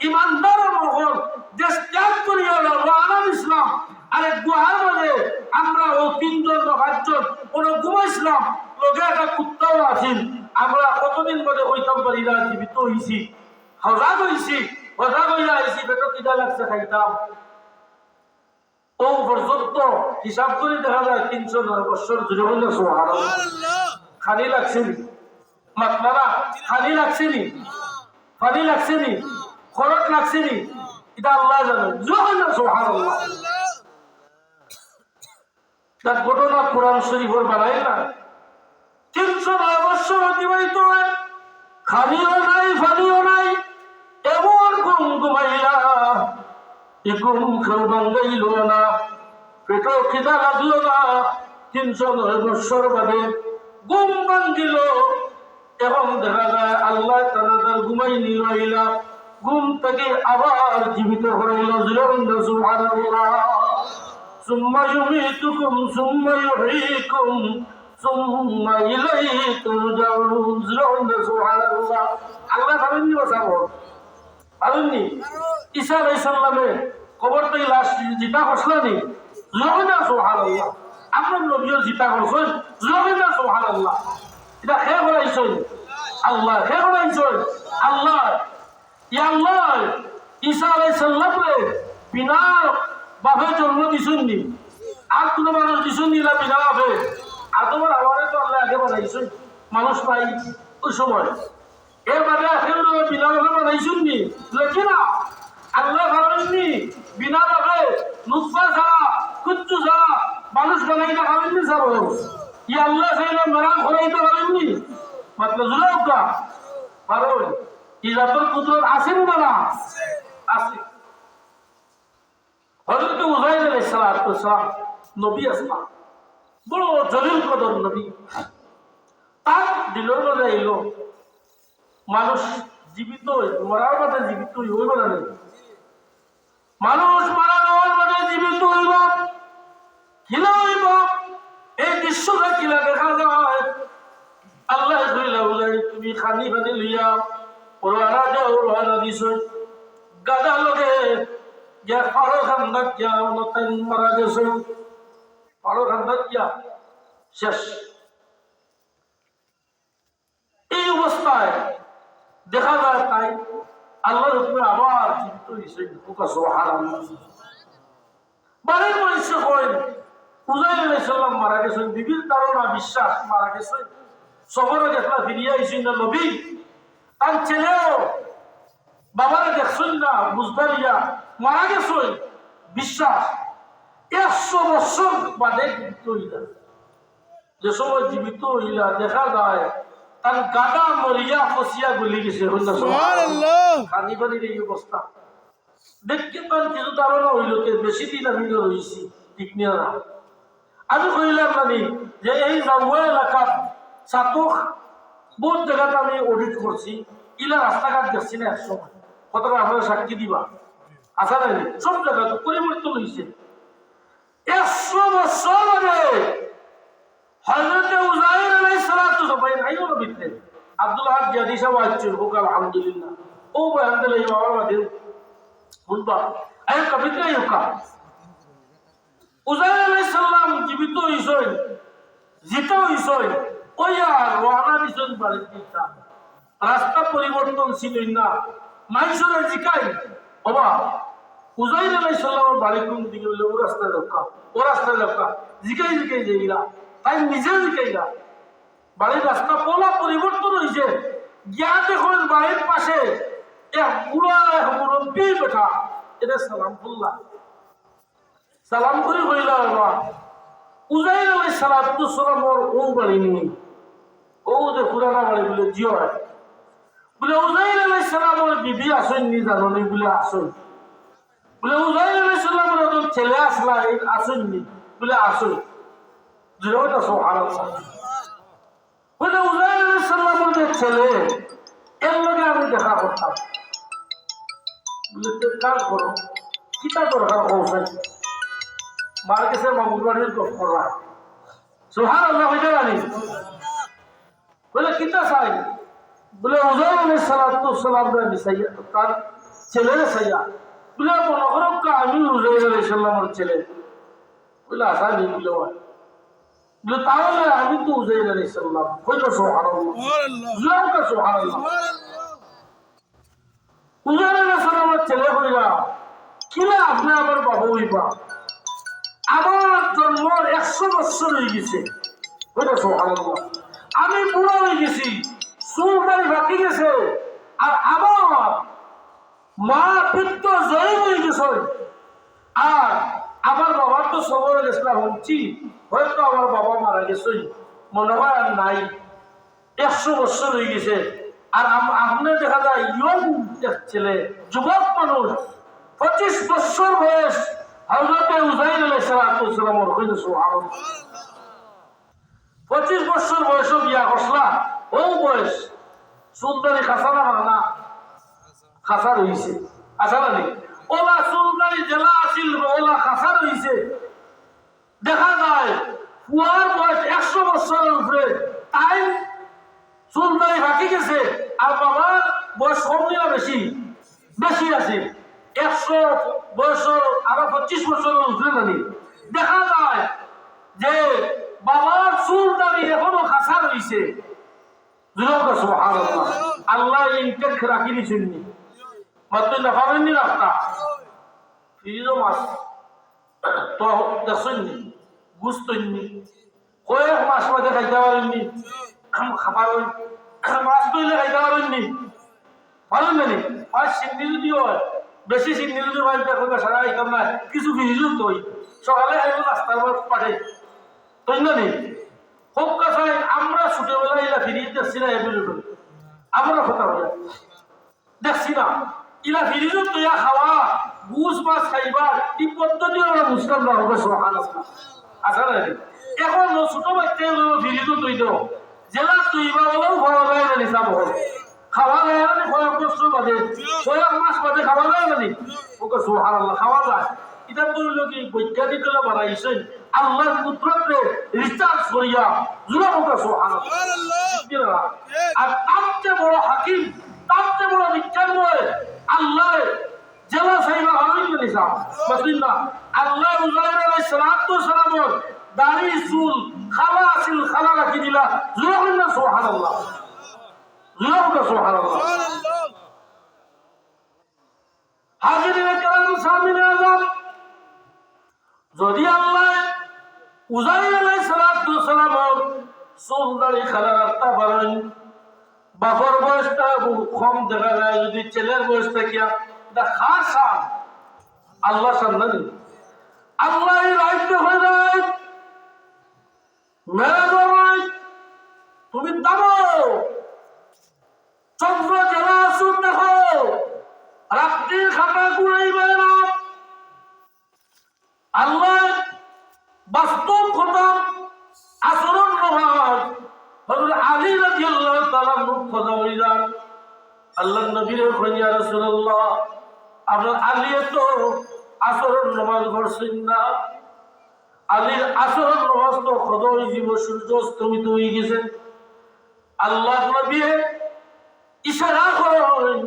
ইমানদার মহল দেশ ত্যাগ করিয়া আনাম ইসলাম আরে গুহার মাঝে আমরা ও 3 জন বা 5 জন কোন ঘুমাইছিলাম লগে একটা কুত্তাও আসিল আমরা কতদিন বাদে হইতাম পারি না জীবিত হইছি হজা হইয়া আইছি পেটো কিনা লাগছে খাইতাম ও পর্যন্ত হিসাব করে দেখা যায় 309 বছর জুড়ে হইলে সুবহানাল্লাহ খালি লাগছে নি মাতলারা খালি লাগছে নি খরচ লাগছে নি এটা আল্লাহ জানে। জোরে না সুবহানাল্লাহ। তার ঘটনা কোরআন শরীফের বানাই না। 309 বছর অতিবাহিত হয়, খালিও নাই ফালিও নাই, এমন ঘুম ঘুমাইলা, এ ঘুম কেউ ভাঙ্গাইল না, পেটও খিদা লাগলো না। 309 বছর বাদে ঘুম ভাঙ্গিল। এখন দেখা যায় আল্লাহ তাআলা ঘুমাই নিলাইলা, ঘুম থেকে আবার জীবিত হইল। সুবহানাল্লাহ। সুম্মা ইউমীতুকুম সুম্মা ইউহয়ীকুম সুম্মা ইলাইহি তুরজাউন। সুবহানাল্লাহ। আল্লাহ পারেননি বাঁচাবো? পারেননি? ঈসা আলাইহিস সালামে কবর থেকে লাশ জিতা করছিলেন। সুবহানাল্লাহ। আপনার নবীও জিতা করছেন। সুবহানাল্লাহ। এটা হে বলাইছেন আল্লাহ, হে বলাইছেন আল্লাহ। ইয়া আল্লাহ, ঈসা আলাইহিস সালামরে বিনা বাপে জন্ম দিছেন নি? আর কোনো মানুষ দিছেন নি না বিনা বাপে? আর তোমার আমারে তো আল্লাহ আগে বানাইছেন, মানুষ পাই ওই সময়। এর বাদে একেবারে বিনা বাপে বানাইছেন নি? লেখি না আল্লাহ ভাবেননি বিনা বাপে নুতফা ছাড়া কুচ্ছু ছাড়া মানুষ বানাইতে পারেননি। সব ই আল্লাহ চাইলে মেরাম ঘুরাইতে পারেননি? মাত্র জুলাউকা পারো। ই জাতর কুদরত আছে না? আছে। হযরত উযাইর আলাইহিস সালাম নবী আসমান, বড় জলিল কদর নবী। তার দিলের মধ্যে এলো মানুষ জীবিত মরার মধ্যে জীবিত হইব না। মানুষ মারা যাওয়ার মধ্যে জীবিত হইব, কিলা হইব এই দৃশ্যটা কিলা দেখা যায়। আল্লাহ কইলা বলে তুমি খানি পানি লইয়া রওনা যাও, রওনা দিছ গাদা লগে গিয়া পাড়ো খান্দা গিয়া নতাইন মারা গেছে। পাড়ো খান্দা গিয়া শেষ। এই অবস্থায় দেখা যায় তাই আল্লাহর হুকুমে আবার জীবিত হয়েছে। সুবহানাল্লাহ। বাড়ির মানুষ কয় উযাইর আলাইহিস সালাম মারা গেছেন, বিবির ধারণা বিশ্বাস মারা গেছেন। সবরে দেখলা ফিরিয়া আইছেন না নবী। তার ছেলেও বাবারে দেখছেন না বুঝদারিয়া মারা গেছেন বিশ্বাস। 100 বছর বাদে জীবিত হইলা। যে সময় জীবিত হইলা দেখা যায় তার গাদা মরিয়া ফসিয়া গলি গেছে। সুবহানাল্লাহ। খানি পানির এই অবস্থা দেখতে পান কিছু ধারণা হইল বেশি দিন আমি রয়েছি ঠিক নিয়ে না। আমি কইলাম নানি যে এই জামুয়া এলাকা সাতক বহুত জায়গাতে আমি অডিট করছি, ইলা রাস্তাঘাট দেখছি না একসময়। কতটা আপনারা সাক্ষী দিবা আসা নাই? সব জায়গাতে পরিবর্তন হয়েছে। 100 বছর আগে হযরত উযাইর আলাইহিস সালাতু সবাই আইও নবীতে আব্দুল হাক জিয়াদি সাহেব আছেন। হোক আলহামদুলিল্লাহ। ও আলহামদুলিল্লাহ বাবা মাদে শুনবা আই কবিতা ইউকা উযাইর আলাইহিস সালাম জীবিত হইছেন, জিতা হইছেন। ওই আর রওনা দিছেন বাড়ির দিকে। রাস্তা পরিবর্তন ছিল না। মানুষের জিকাই বাবা উযাইর আলাইহিস সালামের বাড়ি কোন দিকে হইলে ও রাস্তায় রক্ষা, ও রাস্তায় রক্ষা জিকাই জিকাই যাইরা তাই নিজে জিকাইরা। বাড়ির রাস্তা পোলা পরিবর্তন হয়েছে। গিয়া দেখুন বাড়ির পাশে এক বুড়া এক মুরব্বী বেটা, এটা সালাম করলা। সালাম করে হইলা বাবা উযাইর আলাইহিস সালামের ও বাড়ি নেই। ও যে পুরানা বাড়ি বলে জিও বলে উযাইর আলাইহিস সালামের বিবি আসেন নি জানি বলে আসেন। বলে উযাইর আলাইহিস সালামের একজন ছেলে আসলা আসেন নি বলে আসেন। জিরোটা সুবহানাল্লাহ। বলে উযাইর আলাইহিস সালামের যে ছেলে এর লগে আমি দেখা করতাম। বলে তো কাজ করো কিতা দরকার হোসেন মার কাছে মামুর বাড়ির করা। সুবহানাল্লাহ। হইতে জানি বলে কিতা চাই? বলে উযাইর আলাইহিস সালাম তার ছেলের সাইয়া বলে মনে করো আমি উযাইর আলাইহিস সালামের ছেলে। বলে আসা নেই বলে বলে তাহলে আমি তো উযাইর আলাইহিস সালাম। কইলো সুবহানাল্লাহ। সুবহানাল্লাহ। উযাইর আলাইহিস সালামের ছেলে হইলা কিলা আপনি আমার বাবা হইবা? আমার জন্ম 100 বছর হয়ে গেছে। কইলো সুবহানাল্লাহ। আমি বুড়ো হয়ে গেছি, চুল দাড়ি বাকি গেছে, আর আমার মা পিত্ত জয়ী হয়ে গেছে। আর আমার বাবার তো সবরে গেছিলাম হচ্ছি, হয়তো আমার বাবা মারা গেছে, মনে হয় আর নাই, 100 বছর হয়ে গেছে। আর আপনি দেখা যায় ইয়ং ছেলে, যুবক মানুষ, 25 বছর বয়স, হযরতে উযাইর আলাইহিস সালাম ওর কইলো সুবহানাল্লাহ। 25 বছর বয়সে বিয়া করছলা, ও বয়স সুলতানি খাসানা মানা খাসা রইছে, আসলে নেই ওলা সুলতানি জেলা আসিল, ওলা খাসা রইছে। দেখা যায় ফুয়ার বয়স 100 বছরের উপরে, টাইম সুলতানি বাকি গেছে, আর বাবার বয়স কম না বেশি বেশি আছে, 100 বছর আরো 25 বছরের উপরে জানি। দেখা যায় যে বাবার সুলতানি এখনো খাসা রইছে। সুবহানাল্লাহ, আল্লাহ ইনটেক রাখি দিছেননি, মাত্র না পাবেননি রাস্তা ফ্রিজও মাছ তো দেখছেননি, বুঝতেননি, কয়েক মাস মাঝে খাইতে পারেননি, খাবার মাছ তৈলে খাইতে পারেননি, পারেন না মাছ সিন্নি যদি হয়, বেশি সিন্নি যদি হয় দেখো সারা খাইতাম না, কিছু ফ্রিজও তৈ সকালে খাইব, রাস্তার পর পাঠে তৈ না নেই। খুব কাছাই আমরা ছোটবেলায় এলা ফিরিয়ে দেখছি না, এভেলেবল আমরা কথা বলে দেখছি না, ইলা ফিরিজও তৈয়া খাওয়া, গুছ মাছ খাইবা, এই পদ্ধতিও আমরা বুঝতাম না। হবে সুবহানাল্লাহ, আসলে এখন ছোট বাচ্চাই ফিরিজও তৈ দাও, জেলা তৈবা বলেও খাওয়া যায় না, নিশা বহল খাওয়া যায় না, কয়েক বছর বাদে, কয়েক মাস বাদে খাওয়া যায় না, ওকে সুবহানাল্লাহ খাওয়া যায়। এটা বললো কি বৈজ্ঞানিকরা বানাইছেন আল্লাহর কুদরতে রিসার্চ করিয়া, জুড়া ওকে সুবহানাল্লাহ। আর তার চেয়ে বড় হাকিম, তার চেয়ে বড় বিজ্ঞানময় আল্লাহ জেলা সাইবা হরইল নিসাব বাতিল্লাহ। আল্লাহ উযাইর আলাইহিস সালাম দাড়ি চুল খালা আছিল, খালা রাখি দিলা, জুড়া কইনা সুবহানাল্লাহ, জুড়া ওকে সুবহানাল্লাহ। হাজিরিনে কেরাম, সামিনে আযম, যদি আল্লাহ উযাইর আলাইহিস সালাম চুল দাড়ি খালা রাখতে পারেন, বাপর বয়সটা কম দেখা যায়, যদি ছেলের বয়সটা কি খাসা আল্লাহ সামনে আল্লাহ রাইতে হয়ে যায় মেরাজ, তুমি দাবো চন্দ্র জেলা আসুন দেখো, রাত্রির খাতা ঘুরাইবে না। আল্লাহ বাস্তব কথা আচরণ নয়, আলী রাদিয়াল্লাহু তাআলা মুখ কথা হইলা আল্লাহ নবীর কইয়া রাসূলুল্লাহ, আপনার আলী তো আচরণ নামাজ পড়ছেন না, আলীর আচরণ নামাজ তো খদ হয়ে যাব, সূর্য অস্তমিত হয়ে গেছে। আল্লাহ নবী ইশারা করেন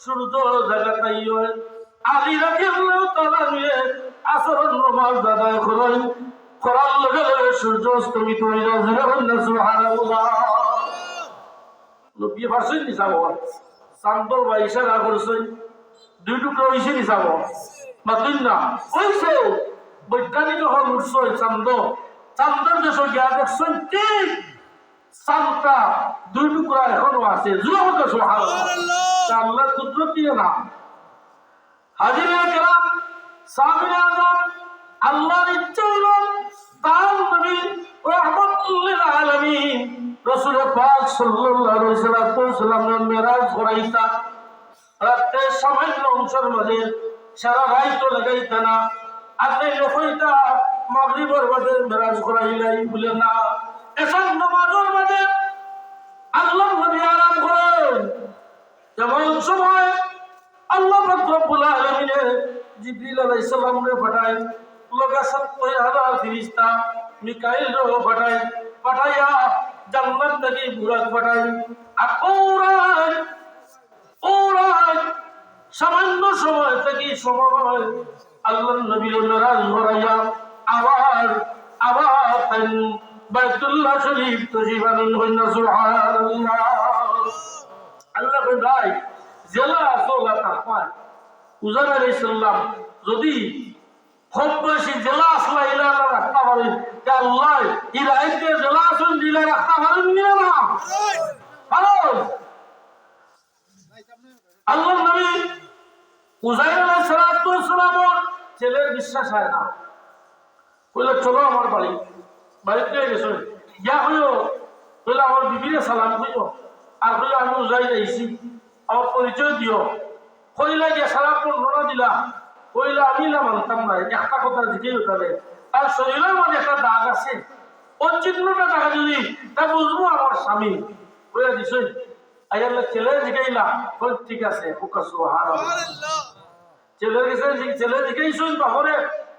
সূর্য জায়গা তাই হয়, আলী রাদিয়াল্লাহু তাআলা আচরণ নামাজ আদায় করেন, করার লগে লগে সূর্য অস্তমিত হয়ে যায়। সুবহানাল্লাহ, নবী ভাষণ নিছাব চান্দর বা ইশারা করছেন, দুই টুকরা হয়েছে নিছাব মাতুন না হয়েছে। বৈজ্ঞানিক হল উঠছে চান্দ, চান্দর দেশ গিয়া দেখছেন ঠিক চান্দটা দুই টুকরা এখনো আছে। আল্লাহ কুদরত দিয়ে না। হাজিরা কেরাম, সামিনে আযম, আল্লাহর ইচ্ছা হইল তার নবী রাহমাতুল লিল আলামিন রাসূল পাক সাল্লাল্লাহু আলাইহি ওয়াসাল্লাম মেরাজ করাইতা। রাতে সামান্য অংশের মাঝে সারা রাত লাগাইতা না, আপনি লেখাইতা মাগরিবের মাঝে মেরাজ করাইলাই বলে না, এসব নামাজের মাঝে আল্লাহ নবী আরাম করেন। যেমন সময় আল্লাহ পাক রব্বুল আলামিন জিবরিল আলাইহিস সালামকে পাঠায়, লগা 70,000 ফেরেশতা মিকাইল রে পাঠায়, পাঠাইয়া জান্নাত থেকে বুরাক পাঠায়। আর ওরাই সামান্য সময় থেকে সময় আল্লাহ নবীর মেরাজ করাইয়া আবার বাইতুল্লাহ শরীফ তশরিফ আনেন। সুবহানাল্লাহ, আল্লাহ কই ভাই জেলা আসলা তাকওয়া উযাইর আলাইহিস সালাম যদি খুব বেশি জেলা আসলা ইলা রাখতে পারেন, তা আল্লাহ ইলাইতে জেলা আসন দিলে রাখতে পারেন না? ভালো আল্লাহ নবী উযাইর আলাইহিস সালাম ছেলের বিশ্বাস হয় না, বললে চলো আমার বাড়িতে গেছো ইয়া হইও, বললে আমার বিবিরে সালাম কইও, আর বললে আমি উযাইর আইছি, আমার পরিচয় দিও। কইলা গিয়ে সালাম না দিলা, কইলা আমি না মানতাম না, একটা কথা জিজ্ঞেস করে তার শরীরের মধ্যে একটা দাগ আছে, ওর চিহ্নটা দেখা যদি তা বুঝবো আমার স্বামী বলে দিছ। আইয়াল্লাহ ছেলে জিগাইলা, ঠিক আছে ছেলে গেছে, ছেলে জিগাইছুন বাহরে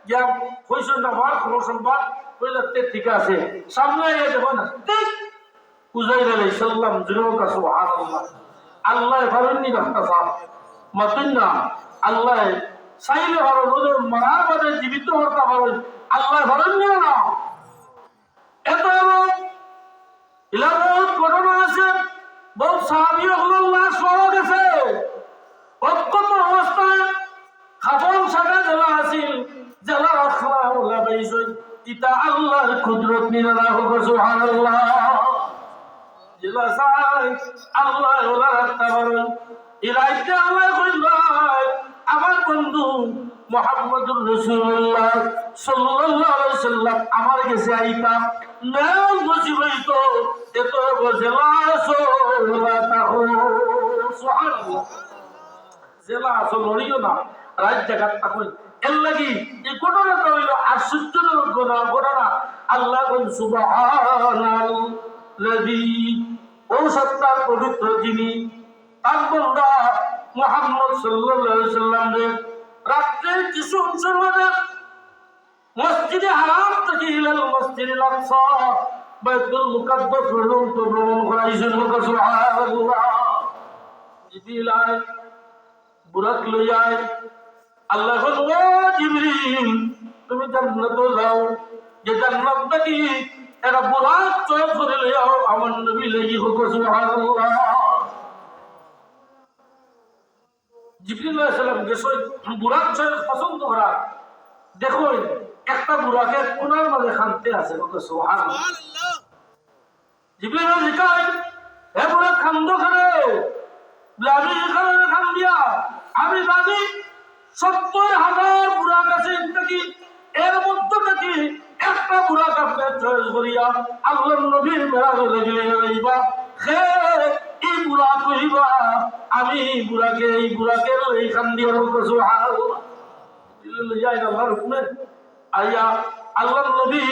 গিয়া কইছুন না হওয়ার খবর সংবাদ, কইলা ঠিক আছে, সামনে আইয়া দেখো না ঠিক উযাইর আলাইহিস সালাম জুনুকা সুবহানাল্লাহ। আল্লাহ ফারুন্নি রাখতা মাতুন না, আল্লাহ চাইলে ভালো ওদের মারার বাদে জীবিত হতে পারেন, আল্লাহ ফারুন্নি না। এত ইলাকাত ঘটনা আছে, বহু সাহাবী হল লাশ পাওয়া গেছে, অক্ষত অবস্থায় খাবন সাথে জেলা আছিল, জেলা রাখলা ওলা বাইছই, ইতা আল্লাহর কুদরত নিরালা হোক সুবহানাল্লাহ। জেলা চাই আল্লাহ ওলা রাখতে পারেন, ইরাইতে আল্লাহ কইলাই আমার বন্ধু মুহাম্মদুর রাসূলুল্লাহ সাল্লাল্লাহু আলাইহি সাল্লাম আমার কাছে আইতা নাম নসিব হইতো, এত জেলা সোলা তাহু সুবহানাল্লাহ। জেলা আসল লড়িও না, রাত জায়গা থাকুন এর লাগি এই ঘটনাটা হইল আশ্চর্যজনক ঘটনা। আল্লাহ বলেন সুবহানাল্লাযী, ও সত্তার পবিত্র যিনি তার বান্দা মুহাম্মদ সাল্লাল্লাহু আলাইহি সাল্লাম রাত্রের কিছু অংশের মধ্যে মসজিদে হারাম থেকে ইলাল মসজিদুল আকসা বাইতুল মুকাদ্দাস পর্যন্ত ভ্রমণ করাইছেন। সুবহানাল্লাহ। জিবরিল আয় বুরাক লইয়ায়, আল্লাহ বলল ও জিবরিল তুমি জান্নাতে যাও, যে জান্নাত নাকি এরা বুরাক চয় করে লইয়াও আমার নবী লাগি হোক। সুবহানাল্লাহ। জিবরিল আলাইহিস সালাম গেছে বুরাক চয় পছন্দ করা, দেখো একটা বুরাকে কোনার মাঝে খানতে আছে। সুবহানাল্লাহ। জিবরিল জিকায় হে বুরাক খান্দ করে, আমি এখানে খান দিয়া আমি জানি ৭০,০০০ বুরাক আছে নাকি, এর মধ্যে নাকি একটা বুরাক আপনি চয়েস করিয়া আল্লাহর নবীর মেরাজে লইবা, হে এই বুরাক হইবা আমি বুরাকে এই বুরাকের এইখান দিয়া সুবহানাল্লাহ। লইয়া আল্লাহর হুকুমে আইয়া আল্লাহর নবী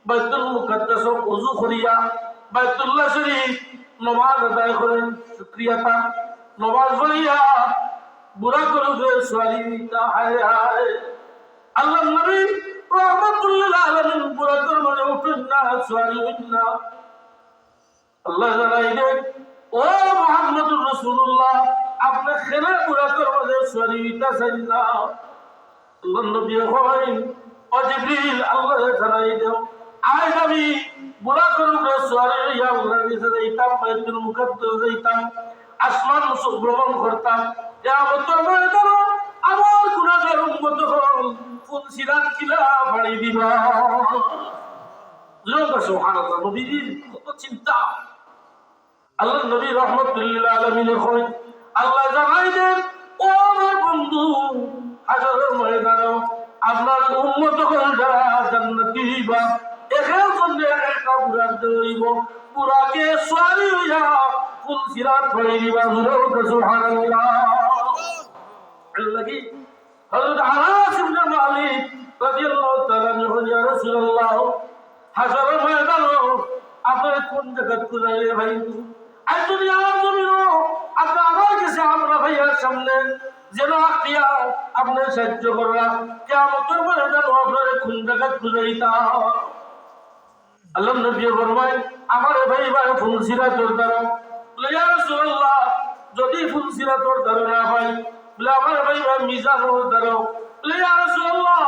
বাইতুল মুকাদ্দাস ওযু করিয়া বাইতুল্লাহ শরীফ নমাজ আদায় করেন, শুকরিয়াতা নমাজ পড়িয়া বুরাকের উপরে সোয়ালিতা হায় হায়। আল্লাহর নবী রাহমাতুল্লিল আলামিন বুরাকের মাঝে উঠেন না, সোয়ালি হইন না। আল্লাহ জানাইলেন ও মুহাম্মদুর রাসূলুল্লাহ আপনি খেলে বুরাকের মাঝে সোয়ালি হইতাছেন না। আল্লাহর নবী কইলেন ও জিবরিল আল্লাহ জানাই দাও আয় নবী বুরাকের উপরে সোয়ালি হইয়া আল্লাহর কাছে যাইতাম, বাইতুল মুকাদ্দাস যাইতাম, আসমান ভ্রমণ করতাম, কিয়ামতের ময়দানে আমার গুনাহগার উম্মত হল ফুল সিরাত কিলা বাড়ি দিবা। সুবহানাল্লাহ। নবীর কত চিন্তা। আল্লাহর নবী রাহমাতুল্লিল আলামিন কইলেন আল্লাহ জানাই দেন ও আমার বন্ধু হাশরের ময়দানে আপনার উম্মত হল যারা জান্নাতি হইবা, এখানে জন্য একটা বুরাক দেইব, বুরাকে সোয়ালি হইয়া ফুল সিরাত বাড়ি দিবা। সুবহানাল্লাহ। আল্লাহ কি হযরত আনাস ইবনে মালিক রাদিয়াল্লাহু তাআলা আনহু ইয়া রাসূলুল্লাহ হাশরের ময়দানে আপনার কোন জায়গা খুঁজাইলে ভাই আজ দুনিয়ার জমিন আপনার আমার কাছে আমরা ভাইয়ার সামনে যেন আকিয়া আপনার সাহায্য করা, কিয়ামতের ময়দানে আপনার কোন জায়গা খুঁজাইতা। আল্লাহ নবী ফরমায় আমার ভাই ভাই ফুল সিরাতের দ্বারা ইয়া রাসূলুল্লাহ যদি ফুল সিরাতের দ্বারা না হয় বলে আমার ভাই ভাই মিজানের দ্বারা, ইয়া রাসূলুল্লাহ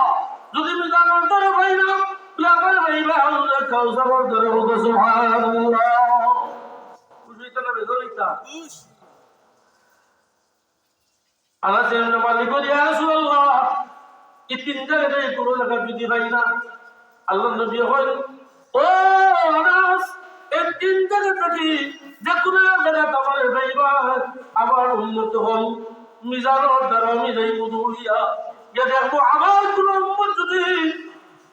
যদি মিজানের দ্বারা ভাই না বলে আমার ভাই ভাই আল্লাহ কাউসারের দ্বারা হোক। সুবহানাল্লাহ। বুঝিতা না বেজলিতা আনাস ইবনে মালিক ইয়া রাসূলুল্লাহ এই তিন জায়গায় কোনো জায়গা যদি ভাই না, আল্লাহ নবী কইলেন ও আনাস এই তিন জায়গা থেকে যে কোনো জায়গা তোমার ভাইবা আমার উন্নত হল মিজানোর দ্বারা আমি যাই বুঝুইয়া যে দেখবো আমার কোন উম্মত যদি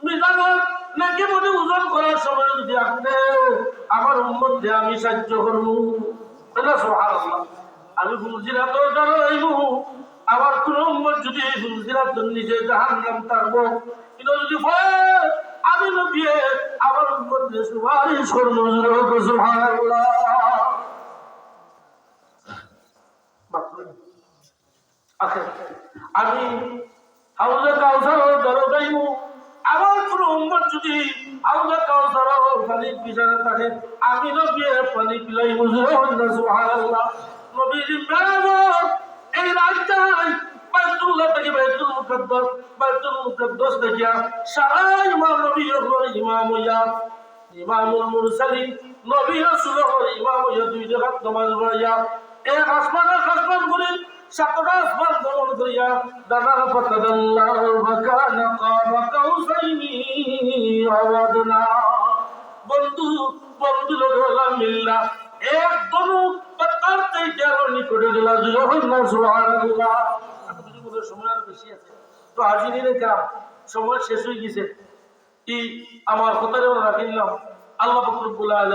মিজানোর নাকি বলে ওজন করার সময় যদি আপনি আমার উম্মত দিয়ে আমি সাহায্য করবো সুবহানাল্লাহ আমি ফুলজিরাত দাঁড়াইবো আমার কোন উম্মত যদি ফুলজিরাত নিজে জাহান্নাম থাকবো কিন্তু যদি ভয় আমি নবী আমার উম্মত দিয়ে সুপারিশ করবো সুবহানাল্লাহ আমি হাউজে কাউসার দরজাইব আমার কোন উম্মত যদি হাউজে কাউসার পানি পিছনে থাকে আমি নবী পানি পিলাইব সুবহানাল্লাহ নবীর মেরামত এই রাস্তায় বাইতুল্লাহ থেকে বাইতুল মুকদ্দাস থেকে সারা ইমাম নবী হল ইমাম হইয়া ইমামুল মুরসালিন নবী রাসূল হল ইমাম হইয়া দুই জায়গায় নামাজ পড়িয়া এক আসমান করে সাতটা আসমান ভ্রমণ করিয়া দাদা ফাতাদাল্লাহু ফাকানা কাবা কাউসাইনি আওয়াদনা বন্ধু লগলা মিল্লা এক দনু পাতার থেকে নিকটে গেলা সুবহানাল্লাহ সময় আর বেশি আছে তো হাজিরিনে কেরাম সময় শেষ হয়ে গেছে আমার কথাটা রাখিলাম আল্লাহ পাক রব্বুল আলামিন